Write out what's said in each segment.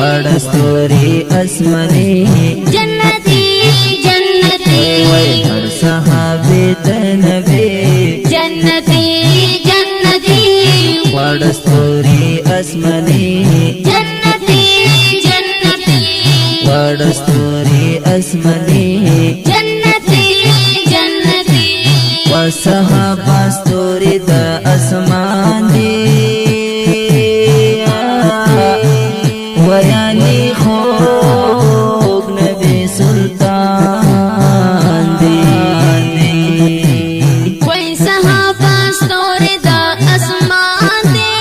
وڑستوری اسمنی جنتی جنتی ہر صحابی نبی جنتی جنتی وڑستوری اسمنی جنتی جنتی وڑستوری اسمنی جنتی جنتی وصحابہ ستوری دا اسمان دی ویانی خوگ نبی سلطان دی کوئی صحابہ ستوری دا اسمان دی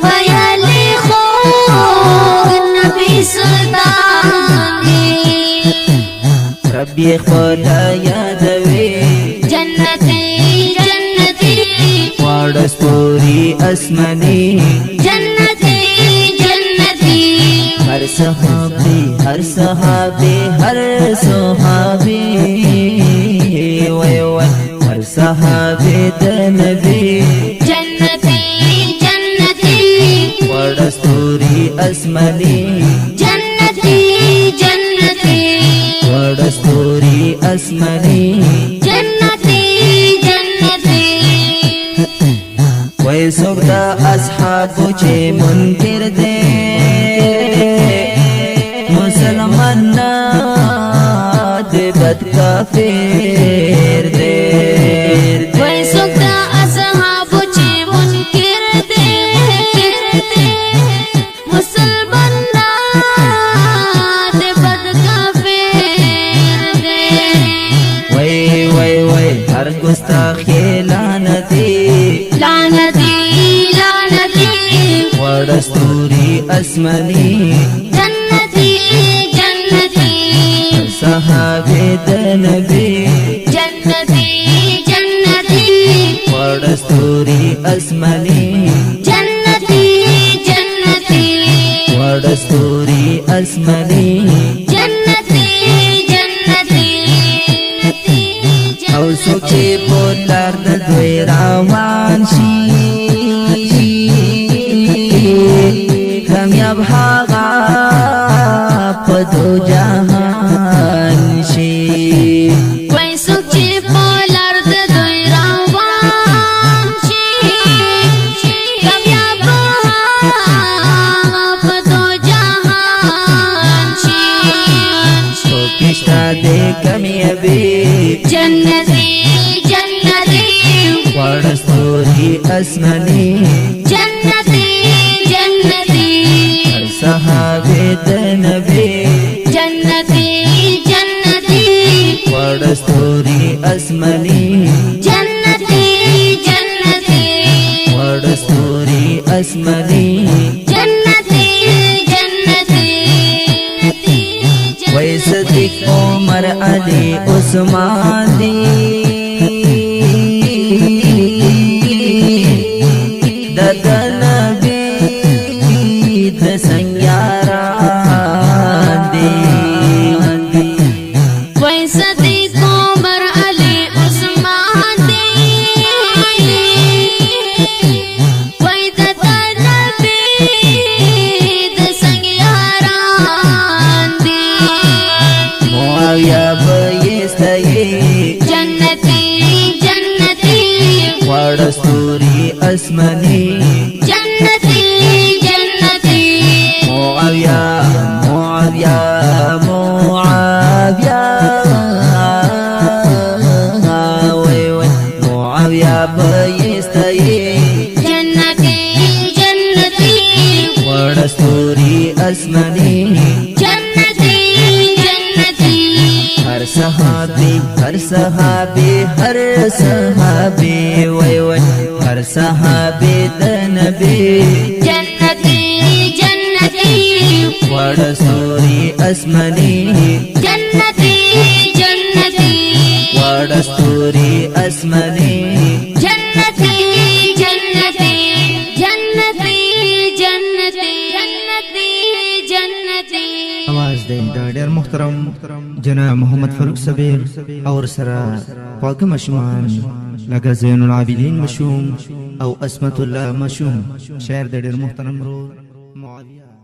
ویالی خوگ نبی سلطان دی ربی خدا یادوی جنتی جنتی وڑستوری اسمنی جنتی جنتی ہر صحابی ہر صحابی ہر صحابی وی وی ہر صحابی دا نبی جنتی جنتی وڑستوری اسمنی جنتی جنتی وڑستوری اسمنی جنتی جنتی وی سوک دا اصحابو چے منکر دے مسلمان نا دے بد کافر دے وی سکتا اصحابو چے منکر دے مسلمان نا دے بد کافر دے وی وی وی ہر گستاخی لعنتی لعنتی لعنتی وڑستوری اسمنی جنتی جنتی صحابی دا نبی جنتی جنتی وڑستوری اسمنی جنتی جنتی وڑستوری اسمنی جنتی جنتی او سوچی پولار دا دوی راوان شی کامیاب حاغا پدو جہان شی وی سوچی پولار دا دوی روان شی کامیاب پدو جہان شی تو کشتا دے کامیابی جنتی جنتی وڑستوری اسمنی جنتی جنتی ہر صحابی دا نبی جنتی جنتی وڑستوری اسمنی جنتی جنتی وڑستوری اسمنی جنتی جنتی وی صدیق عمر علی عثمان دی دا نبی دا سنگیاران دی وی صدیق عمر علی عثمان دی وی دا نبی دا سنگیاران دی معاویہ بیستایی جنتی جنتی وڑستوری اسمنی جنتی جنتی معاویہ معاویہ معاویہ وی وی معاویہ بیستایی جنتی جنتی وڑستوری اسمنی جنتی جنتی ہر صحابی ہر صحابی ہر صحابی وی وی ہر صحابی دا نبی جنتی جنتی وڑستوری اسمنی جنتی جنتی وڑستوری اسمنی جنتی جنتی جنتی جنتی جنتی جنتی आवाज دے دا ډیر محترم جناب محمد فاروق صبیر اور سرا خواږه مشمان لکه زین العابدین مشوم او اسمت الله مشوم شاعر د ډیر محترم رو معاویه